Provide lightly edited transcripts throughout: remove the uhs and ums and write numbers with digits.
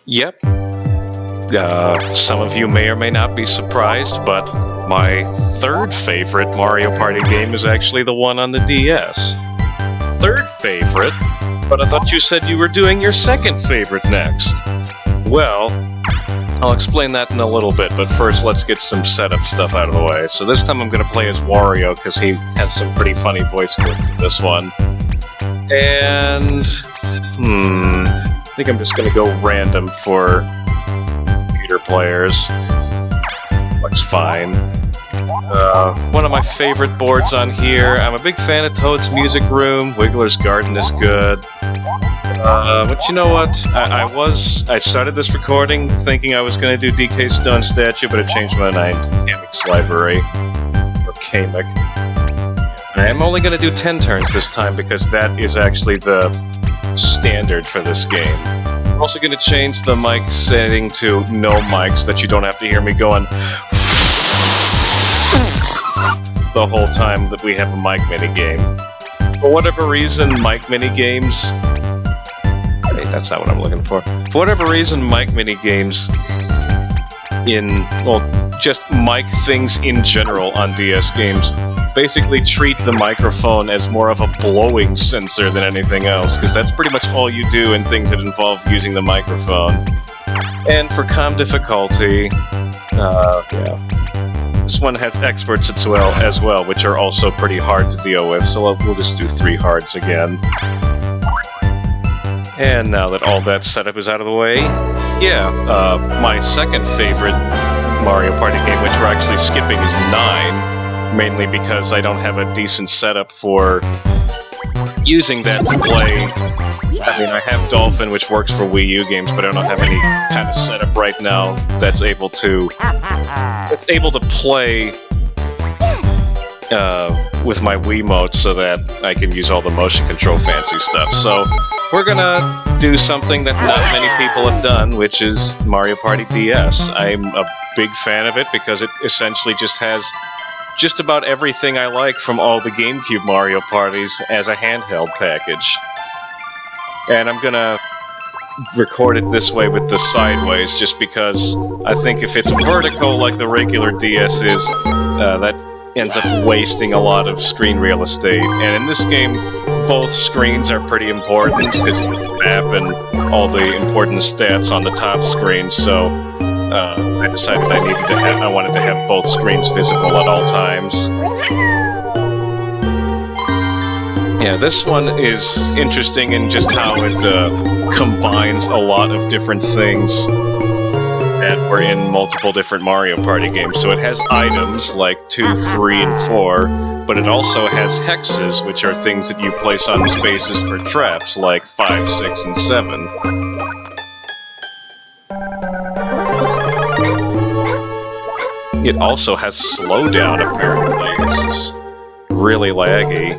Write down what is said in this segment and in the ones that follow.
Yep. Some of you may or may not be surprised, but my third favorite Mario Party game is actually the one on the DS. Third favorite? But I thought you said you were doing your second favorite next. Well, I'll explain that in a little bit, but first let's get some setup stuff out of the way. So this time I'm going to play as Wario, because he has some pretty funny voice clips in this one. And... I think I'm just going to go random for computer players. Looks fine. One of my favorite boards on here. I'm a big fan of Toad's Music Room. Wiggler's Garden is good. But you know what? I started this recording thinking I was going to do DK Stone Statue, but I changed my mind to Kamek's Library. Or Kamek. I am only going to do 10 turns this time because that is actually the standard for this game. I'm also going to change the mic setting to no mics, that you don't have to hear me going the whole time that we have a mic minigame. For whatever reason, mic minigames... Wait, that's not what I'm looking for. For whatever reason, mic minigames just mic things in general on DS games basically treat the microphone as more of a blowing sensor than anything else, because that's pretty much all you do in things that involve using the microphone. And for comm difficulty, this one has experts as well, which are also pretty hard to deal with, so we'll just do 3 hards again. And now that all that setup is out of the way, my second favorite Mario Party game, which we're actually skipping, is 9. Mainly because I don't have a decent setup for using that to play. I mean, I have Dolphin, which works for Wii U games, but I don't have any kind of setup right now that's able to play with my Wiimote so that I can use all the motion control fancy stuff. So we're gonna do something that not many people have done, which is Mario Party DS. I'm a big fan of it because it essentially just has just about everything I like from all the GameCube Mario Parties as a handheld package. And I'm gonna record it this way with the sideways, just because I think if it's vertical like the regular DS is, that ends up wasting a lot of screen real estate. And in this game, both screens are pretty important, because you can map and all the important stats on the top screen, so I decided I wanted to have both screens visible at all times. Yeah, this one is interesting in just how it combines a lot of different things that were in multiple different Mario Party games. So it has items like 2, 3, and 4, but it also has hexes, which are things that you place on spaces for traps, like 5, 6, and 7. It also has slowdown, apparently. This is really laggy.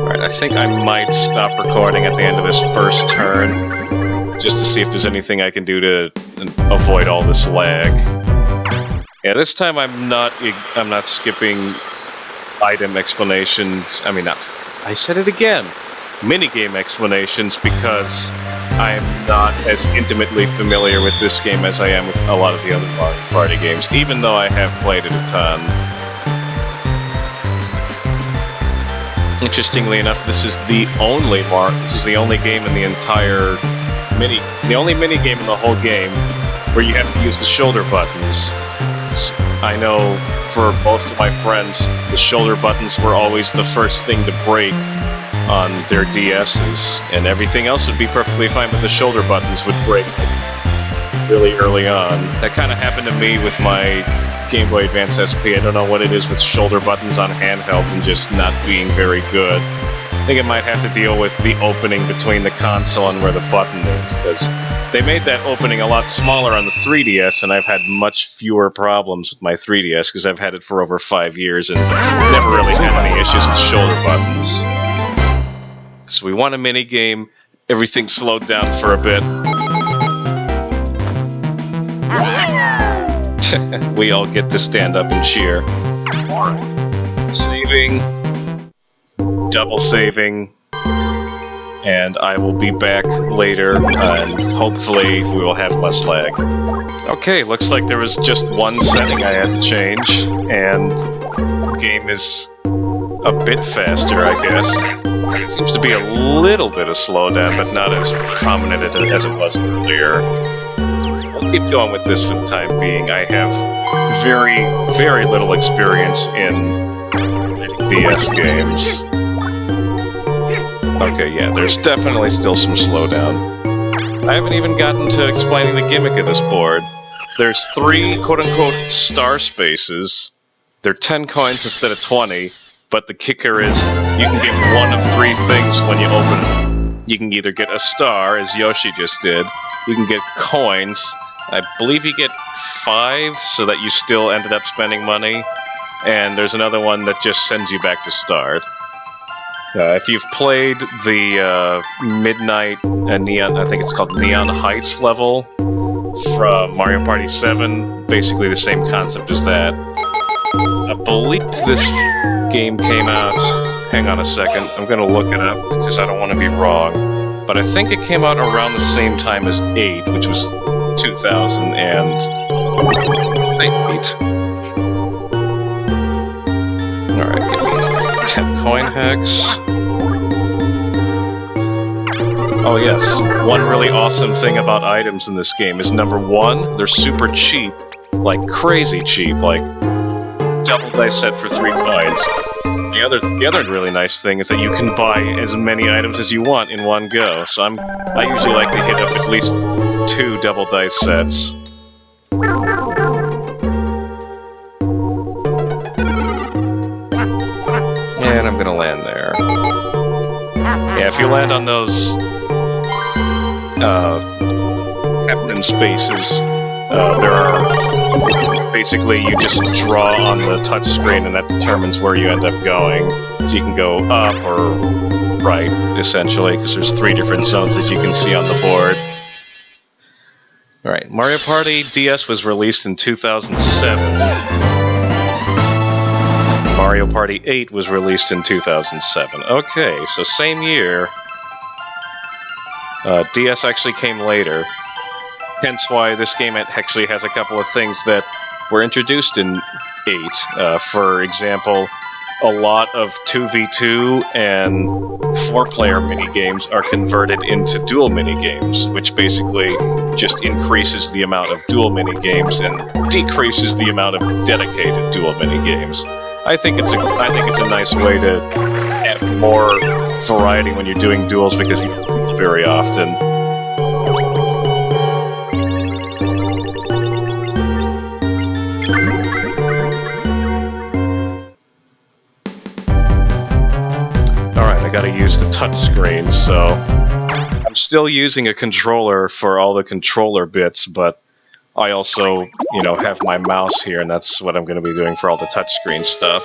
Alright, I think I might stop recording at the end of this first turn, just to see if there's anything I can do to avoid all this lag. Yeah, this time I'm not skipping item explanations. I said it again! Minigame explanations, because I am not as intimately familiar with this game as I am with a lot of the other Mario Party games, even though I have played it a ton. Interestingly enough, this is the only game in the entire the only minigame in the whole game where you have to use the shoulder buttons. I know for most of my friends, the shoulder buttons were always the first thing to break on their DSs, and everything else would be perfectly fine, but the shoulder buttons would break really early on. That kind of happened to me with my Game Boy Advance SP. I don't know what it is with shoulder buttons on handhelds and just not being very good. I think it might have to deal with the opening between the console and where the button is, because they made that opening a lot smaller on the 3DS, and I've had much fewer problems with my 3DS, because I've had it for over 5 years and never really had any issues with shoulder buttons. So we want a minigame, everything slowed down for a bit. We all get to stand up and cheer. Saving. Double saving. And I will be back later, and hopefully we will have less lag. Okay, looks like there was just one setting I had to change, and the game is a bit faster, I guess. It seems to be a little bit of slowdown, but not as prominent as it was earlier. I'll keep going with this for the time being. I have very, very little experience in DS games. Okay, yeah, there's definitely still some slowdown. I haven't even gotten to explaining the gimmick of this board. There's 3 quote-unquote star spaces. They're 10 coins instead of 20, but the kicker is you can get one of 3 things when you open it. You can either get a star, as Yoshi just did, you can get coins, I believe you get 5, so that you still ended up spending money, and there's another one that just sends you back to start. If you've played the Midnight Neon, I think it's called Neon Heights level from Mario Party 7, basically the same concept as that. I believe this game came out, hang on a second, I'm gonna look it up because I don't want to be wrong, but I think it came out around the same time as 8, which was 2008. Alright, give me 10 coin hex. Oh yes, one really awesome thing about items in this game is number 1, they're super cheap, like crazy cheap, like double dice set for 3 coins. The other really nice thing is that you can buy as many items as you want in one go, so I usually like to hit up at least 2 double dice sets. And I'm gonna land there. Yeah, if you land on those captain spaces, there are basically you just draw on the touch screen and that determines where you end up going. So you can go up or right, essentially, because there's 3 different zones that you can see on the board. Alright, Mario Party DS was released in 2007. Mario Party 8 was released in 2007. Okay, so same year. DS actually came later, hence why this game actually has a couple of things that were introduced in 8. For example, a lot of 2v2 and 4-player minigames are converted into dual minigames, which basically just increases the amount of dual minigames and decreases the amount of dedicated dual minigames. I think it's a nice way to add more variety when you're doing duels because you do it very often. Alright, I gotta use the touch screen, so I'm still using a controller for all the controller bits, but I also, have my mouse here, and that's what I'm going to be doing for all the touchscreen stuff.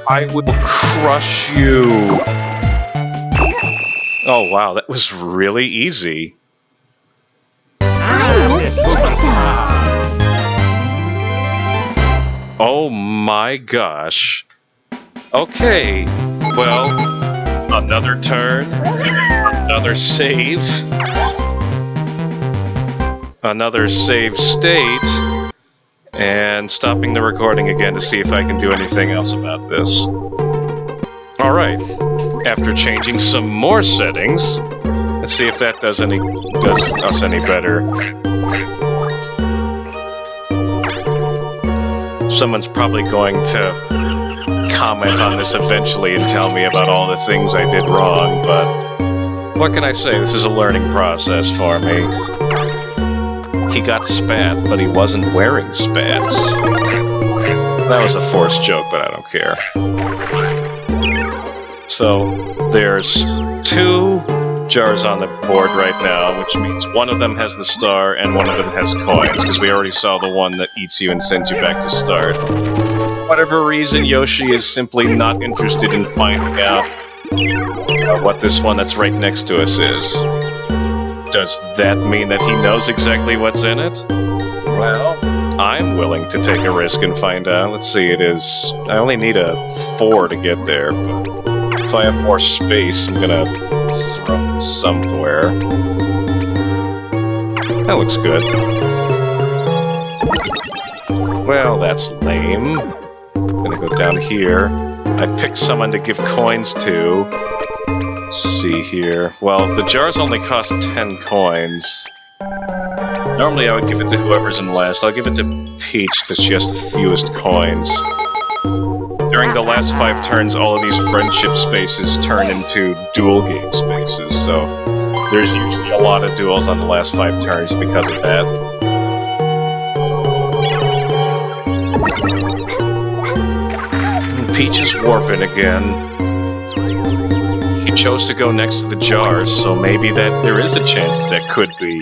I will crush you! Oh wow, that was really easy. I'm a superstar! Oh my gosh. Okay, well, another turn, another save. Another save state, and stopping the recording again to see if I can do anything else about this. Alright, after changing some more settings, let's see if that does us any better. Someone's probably going to comment on this eventually and tell me about all the things I did wrong, but what can I say? This is a learning process for me. He got spat, but he wasn't wearing spats. That was a forced joke, but I don't care. So, there's 2 jars on the board right now, which means one of them has the star and one of them has coins, because we already saw the one that eats you and sends you back to start. For whatever reason, Yoshi is simply not interested in finding out what this one that's right next to us is. Does that mean that he knows exactly what's in it? Well, I'm willing to take a risk and find out. Let's see, it is... I only need a 4 to get there, but if I have more space, I'm gonna throw it somewhere. That looks good. Well, that's lame. I'm gonna go down here. I picked someone to give coins to. Let's see here. Well, the jars only cost 10 coins. Normally I would give it to whoever's in last. I'll give it to Peach because she has the fewest coins. During the last 5 turns, all of these friendship spaces turn into duel game spaces, so there's usually a lot of duels on the last 5 turns because of that. Peach is warping again. She chose to go next to the jars, so maybe that there is a chance that could be